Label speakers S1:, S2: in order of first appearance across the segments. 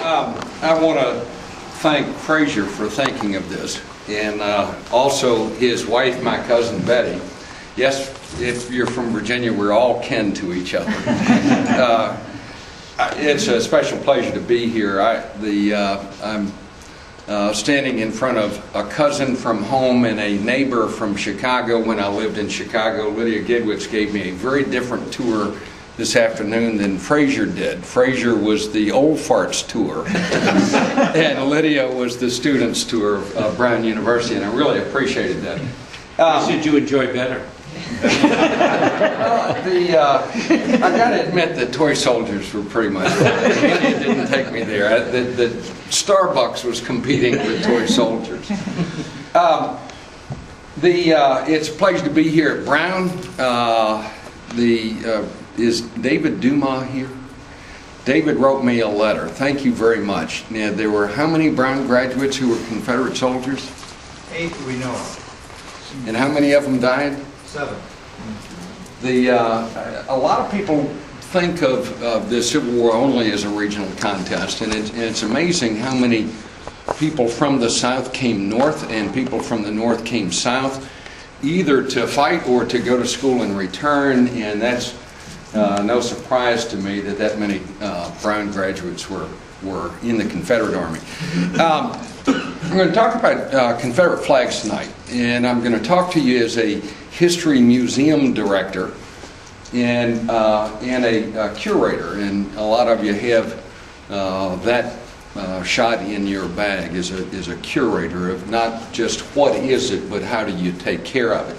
S1: I want to thank Frazier for thinking of this, and also his wife, my cousin Betty. Yes, if you're from Virginia, we're all kin to each other. It's a special pleasure to be here. I'm standing in front of a cousin from home and a neighbor from Chicago. When I lived in Chicago, Lydia Gidwitz gave me a very different tour this afternoon than Frazier did. Frazier was the old farts tour, and Lydia was the students tour of Brown University, and I really appreciated that.
S2: What did you enjoy better?
S1: I got to admit the toy soldiers were pretty much right. Lydia didn't take me there. The Starbucks was competing with toy soldiers. It's a pleasure to be here at Brown. Is David Dumas here? David wrote me a letter. Thank you very much. Now, there were how many Brown graduates who were Confederate soldiers?
S3: 8 we know of.
S1: And how many of them died?
S3: 7.
S1: A lot of people think of the Civil War only as a regional contest, and it's amazing how many people from the South came north and people from the North came south, either to fight or to go to school and return, and that's no surprise to me that many Brown graduates were in the Confederate Army. I'm going to talk about Confederate flags tonight, and I'm going to talk to you as a history museum director and a curator, and a lot of you have that shot in your bag as a curator of not just what is it, but how do you take care of it.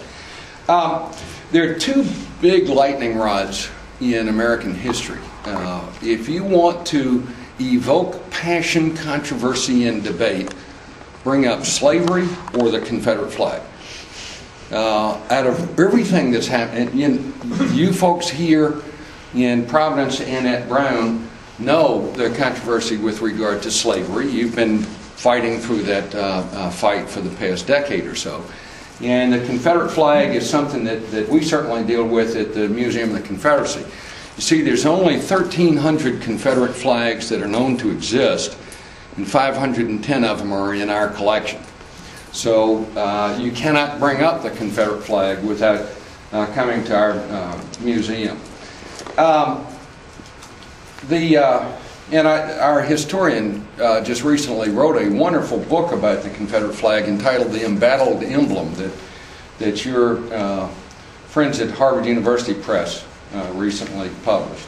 S1: There are 2 big lightning rods in American history. If you want to evoke passion, controversy, and debate, bring up slavery or the Confederate flag. Out of everything that's happened, you folks here in Providence and at Brown know the controversy with regard to slavery. You've been fighting through that fight for the past decade or so. And the Confederate flag is something that we certainly deal with at the Museum of the Confederacy. You see, there's only 1,300 Confederate flags that are known to exist, and 510 of them are in our collection. So you cannot bring up the Confederate flag without coming to our museum. Our historian just recently wrote a wonderful book about the Confederate flag entitled "The Embattled Emblem" that your friends at Harvard University Press recently published.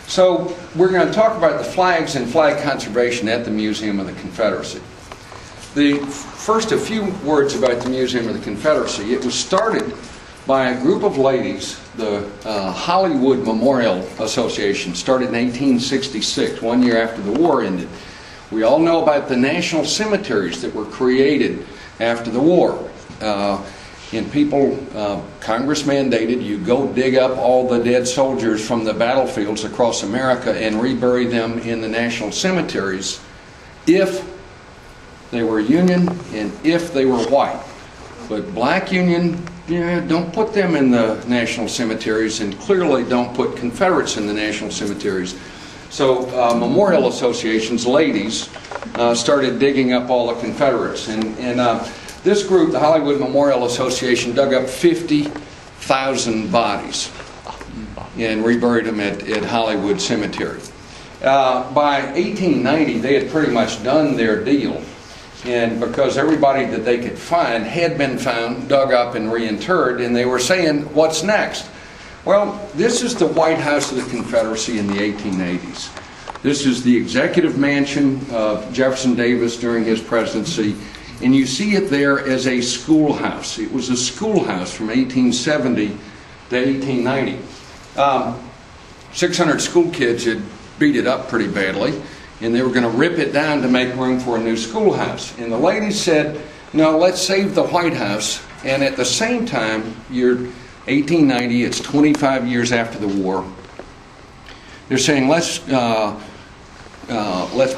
S1: So we're going to talk about the flags and flag conservation at the Museum of the Confederacy. First, a few words about the Museum of the Confederacy. It was started by a group of ladies. The Hollywood Memorial Association started in 1866, 1 year after the war ended. We all know about the national cemeteries that were created after the war. And Congress mandated you go dig up all the dead soldiers from the battlefields across America and rebury them in the national cemeteries if they were Union and if they were white. But black Union, don't put them in the national cemeteries, and clearly don't put Confederates in the national cemeteries. So memorial associations, ladies, started digging up all the Confederates. And this group, the Hollywood Memorial Association, dug up 50,000 bodies and reburied them at Hollywood Cemetery. By 1890, they had pretty much done their deal. And because everybody that they could find had been found, dug up, and reinterred, and they were saying, what's next? Well, this is the White House of the Confederacy in the 1880s. This is the executive mansion of Jefferson Davis during his presidency, and you see it there as a schoolhouse. It was a schoolhouse from 1870 to 1890. 600 school kids had beat it up pretty badly, and they were going to rip it down to make room for a new schoolhouse. And the ladies said, no, let's save the White House. And at the same time, you're 1890, it's 25 years after the war. They're saying, let's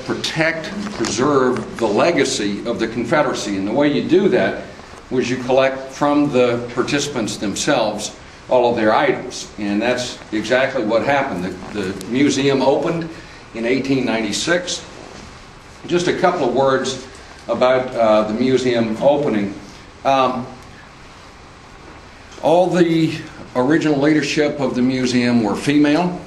S1: protect, preserve the legacy of the Confederacy. And the way you do that was you collect from the participants themselves all of their items. And that's exactly what happened. The museum opened in 1896. Just a couple of words about the museum opening. All the original leadership of the museum were female.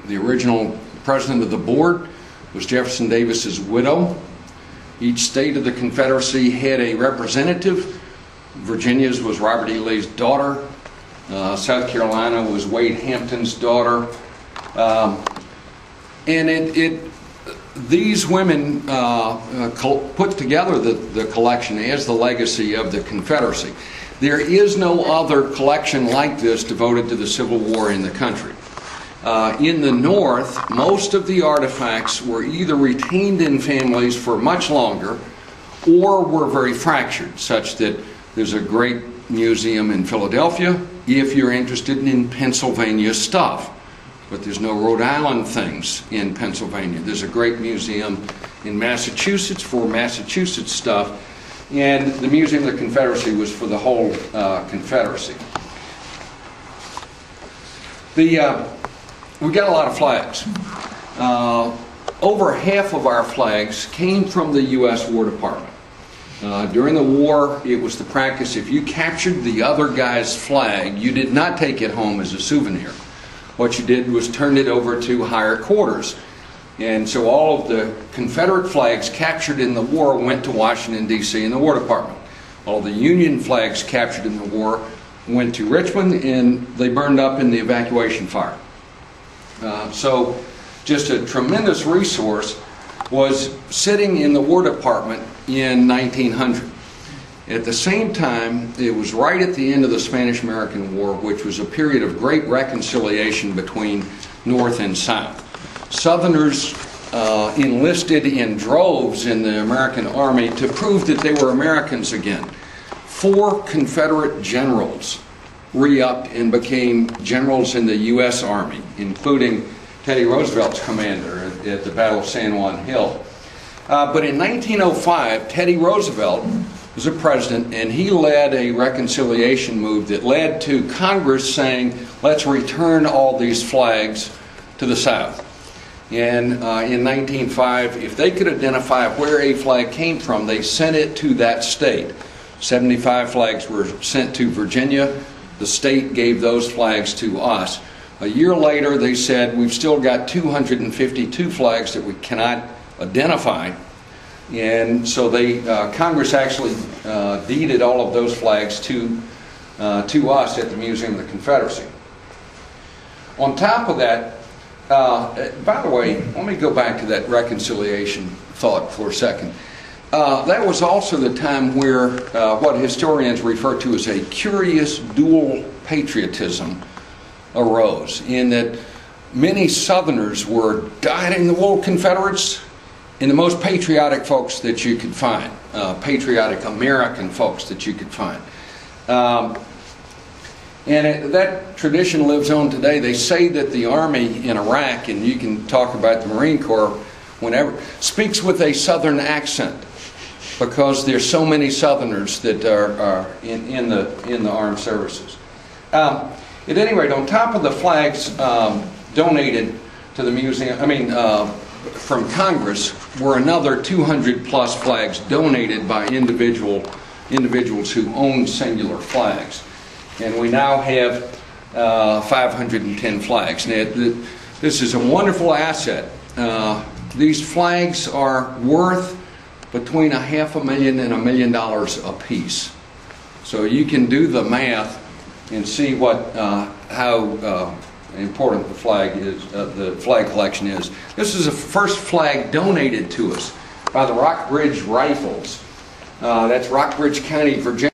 S1: The original president of the board was Jefferson Davis's widow. Each state of the Confederacy had a representative. Virginia's was Robert E. Lee's daughter. South Carolina was Waite Hampton's daughter. And these women put together the collection as the legacy of the Confederacy. There is no other collection like this devoted to the Civil War in the country. In the North, most of the artifacts were either retained in families for much longer or were very fractured, such that there's a great museum in Philadelphia if you're interested in Pennsylvania stuff. But there's no Rhode Island things in Pennsylvania. There's a great museum in Massachusetts for Massachusetts stuff, and the Museum of the Confederacy was for the whole Confederacy. We got a lot of flags. Over half of our flags came from the U.S. War Department. During the war, it was the practice, if you captured the other guy's flag, you did not take it home as a souvenir. What you did was turn it over to higher quarters. And so all of the Confederate flags captured in the war went to Washington, D.C. in the War Department. All the Union flags captured in the war went to Richmond, and they burned up in the evacuation fire. So just a tremendous resource was sitting in the War Department in 1900. At the same time, it was right at the end of the Spanish-American War, which was a period of great reconciliation between North and South. Southerners enlisted in droves in the American Army to prove that they were Americans again. 4 Confederate generals re-upped and became generals in the U.S. Army, including Teddy Roosevelt's commander at the Battle of San Juan Hill. But in 1905, Teddy Roosevelt was a president, and he led a reconciliation move that led to Congress saying, let's return all these flags to the South. And in 1905, if they could identify where a flag came from, they sent it to that state. 75 flags were sent to Virginia. The state gave those flags to us. A year later, they said, we've still got 252 flags that we cannot identify. And so Congress actually deeded all of those flags to us at the Museum of the Confederacy. On top of that, by the way, let me go back to that reconciliation thought for a second. That was also the time where what historians refer to as a curious dual patriotism arose, in that many Southerners were dyed-in-the-wool Confederates and the most patriotic folks that you could find, patriotic American folks that you could find. That tradition lives on today. They say that the Army in Iraq, and you can talk about the Marine Corps whenever, speaks with a Southern accent because there's so many Southerners that are in the armed services. At any rate, on top of the flags donated to the museum, from Congress, were another 200 plus flags donated by individuals who owned singular flags. And we now have 510 flags. Now, this is a wonderful asset. These flags are worth between $500,000 and $1 million a piece. So you can do the math and see how important the flag collection is. This is the first flag donated to us by the Rockbridge Rifles. That's Rockbridge County, Virginia.